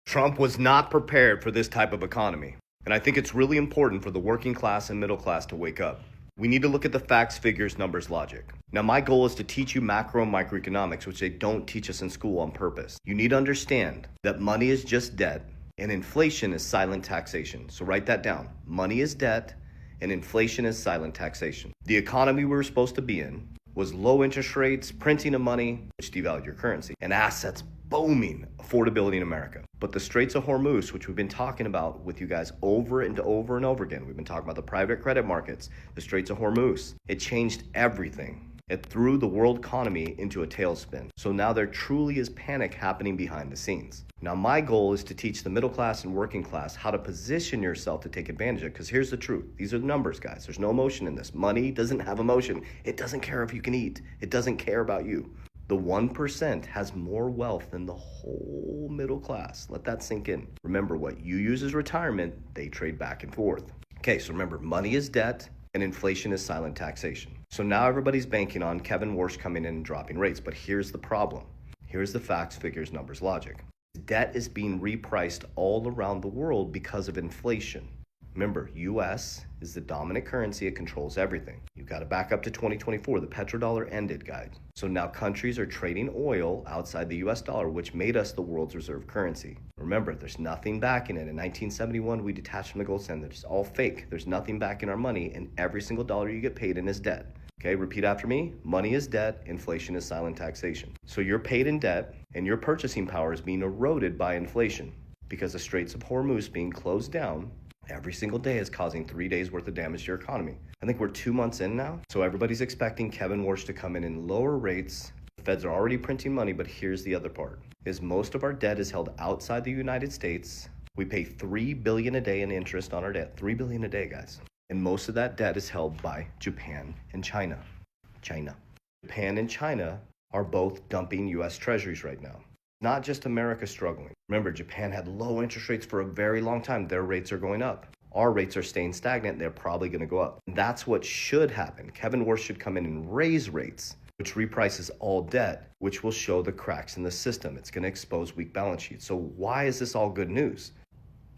Trump was not prepared for this type of economy. And I think it's really important for the working class and middle class to wake up. We need to look at the facts, figures, numbers, logic. Now, my goal is to teach you macro and microeconomics, which they don't teach us in school on purpose. You need to understand that money is just debt and inflation is silent taxation. So write that down. Money is debt and inflation is silent taxation. The economy we were supposed to be in was low interest rates, printing of money, which devalued your currency, and assets booming, affordability in America. But the Straits of Hormuz, which we've been talking about with you guys over and over and over again, we've been talking about the private credit markets, the Straits of Hormuz, it changed everything. It threw the world economy into a tailspin. So now there truly is panic happening behind the scenes. Now my goal is to teach the middle class and working class how to position yourself to take advantage of it. Because here's the truth. These are the numbers, guys. There's no emotion in this. Money doesn't have emotion. It doesn't care if you can eat. It doesn't care about you. The 1% has more wealth than the whole middle class. Let that sink in. Remember, what you use as retirement, they trade back and forth. Okay, so remember, money is debt and inflation is silent taxation. So now everybody's banking on Kevin Warsh coming in and dropping rates. But here's the problem. Here's the facts, figures, numbers, logic. Debt is being repriced all around the world because of inflation. Remember, US is the dominant currency. It controls everything. You've got to back up to 2024. The petrodollar ended, guys. So now countries are trading oil outside the US dollar, which made us the world's reserve currency. Remember, there's nothing backing it. In 1971, we detached from the gold standard. It's all fake. There's nothing backing our money, and every single dollar you get paid in is debt. Okay, repeat after me. Money is debt, inflation is silent taxation. So you're paid in debt, and your purchasing power is being eroded by inflation because the Straits of Hormuz being closed down every single day is causing 3 days worth of damage to your economy. I think we're 2 months in now. So everybody's expecting Kevin Warsh to come in and lower rates. The feds are already printing money, but here's the other part. Is most of our debt is held outside the United States. We pay $3 billion a day in interest on our debt. $3 billion a day, guys. And most of that debt is held by Japan and China. Japan and China are both dumping US treasuries right now. Not just America struggling. Remember, Japan had low interest rates for a very long time. Their rates are going up. Our rates are staying stagnant. They're probably going to go up. That's what should happen. Kevin Warsh should come in and raise rates, which reprices all debt, which will show the cracks in the system. It's going to expose weak balance sheets. So why is this all good news?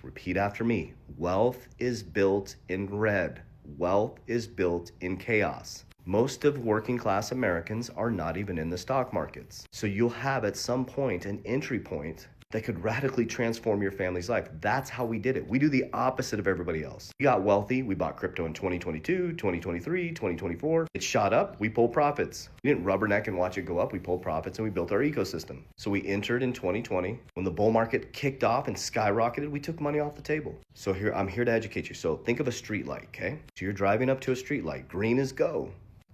Repeat after me. Wealth is built in red. Wealth is built in chaos. Most of working class Americans are not even in the stock markets. So you'll have at some point an entry point that could radically transform your family's life. That's how we did it. We do the opposite of everybody else. We got wealthy. We bought crypto in 2022, 2023, 2024. It shot up. We pulled profits. We didn't rubberneck and watch it go up. We pulled profits and we built our ecosystem. So we entered in 2020. When the bull market kicked off and skyrocketed, we took money off the table. So I'm here to educate you. So think of a street light, okay? So you're driving up to a street light. Green is go.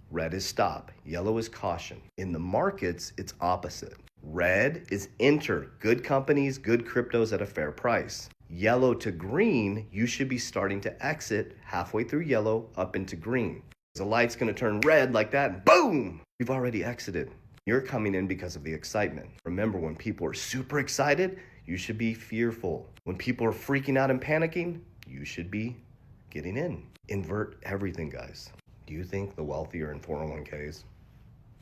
Red is stop. Yellow is caution. In the markets, it's opposite. Red is enter. Good companies, good cryptos at a fair price. Yellow to green, you should be starting to exit halfway through yellow up into green. The light's going to turn red like that, and boom, you've already exited. You're coming in because of the excitement. Remember, when people are super excited, you should be fearful. When people are freaking out and panicking, you should be getting in. Invert everything, guys. Do you think the wealthy are in 401ks?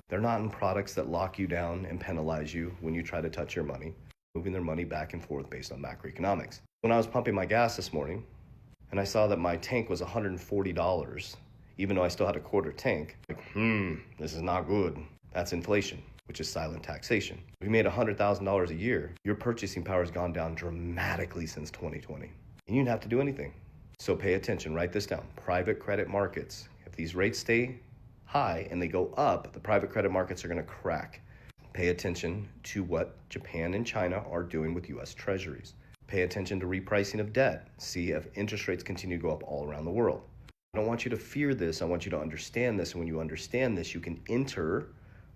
They're not in products that lock you down and penalize you when you try to touch your money, moving their money back and forth based on macroeconomics. When I was pumping my gas this morning, and I saw that my tank was $140, even though I still had a quarter tank, this is not good. That's inflation, which is silent taxation. If you made $100,000 a year, your purchasing power has gone down dramatically since 2020. And you didn't have to do anything. So pay attention, write this down. Private credit markets. If these rates stay high and they go up, the private credit markets are going to crack. Pay attention to what Japan and China are doing with US treasuries. Pay attention to repricing of debt. See if interest rates continue to go up all around the world. I don't want you to fear this. I want you to understand this. And when you understand this, you can enter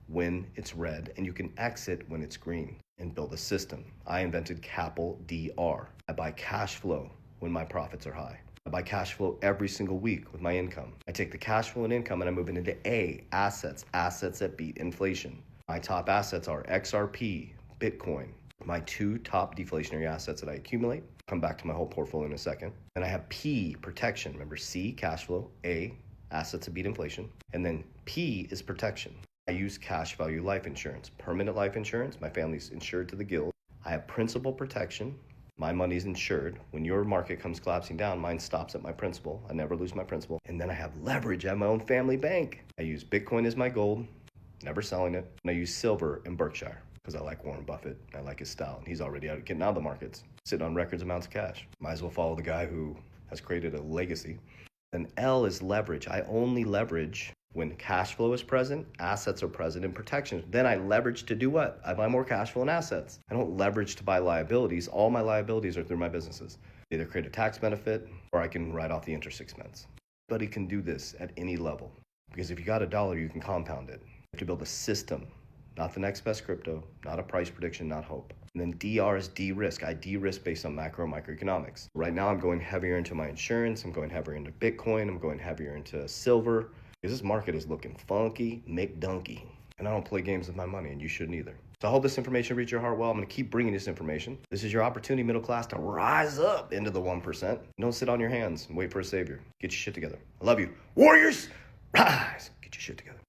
when it's red and you can exit when it's green and build a system. I invented Capel DR. I buy cash flow when my profits are high. I buy cash flow every single week with my income. I take the cash flow and income and I move it into A, assets that beat inflation. My top assets are XRP, Bitcoin. My two top deflationary assets that I accumulate. I'll come back to my whole portfolio in a second. Then I have P, protection. Remember, C, cash flow, A, assets that beat inflation. And then P is protection. I use cash value life insurance, permanent life insurance. My family's insured to the gills. I have principal protection. My money's insured. When your market comes collapsing down, mine stops at my principal. I never lose my principal. And then I have leverage at my own family bank. I use Bitcoin as my gold, never selling it. And I use silver in Berkshire because I like Warren Buffett. I like his style. And he's already getting out of the markets, sitting on records amounts of cash. Might as well follow the guy who has created a legacy. Then L is leverage. I only leverage when cash flow is present, assets are present, and protections. Then I leverage to do what? I buy more cash flow and assets. I don't leverage to buy liabilities. All my liabilities are through my businesses. Either create a tax benefit or I can write off the interest expense. Anybody can do this at any level. Because if you got $1, you can compound it. You have to build a system, not the next best crypto, not a price prediction, not hope. And then DR is de-risk. I de-risk based on macro and microeconomics. Right now I'm going heavier into my insurance. I'm going heavier into Bitcoin. I'm going heavier into silver. Because this market is looking funky, McDunky. And I don't play games with my money, and you shouldn't either. So I hope this information reaches your heart well. I'm going to keep bringing this information. This is your opportunity, middle class, to rise up into the 1%. Don't sit on your hands and wait for a savior. Get your shit together. I love you. Warriors, rise. Get your shit together.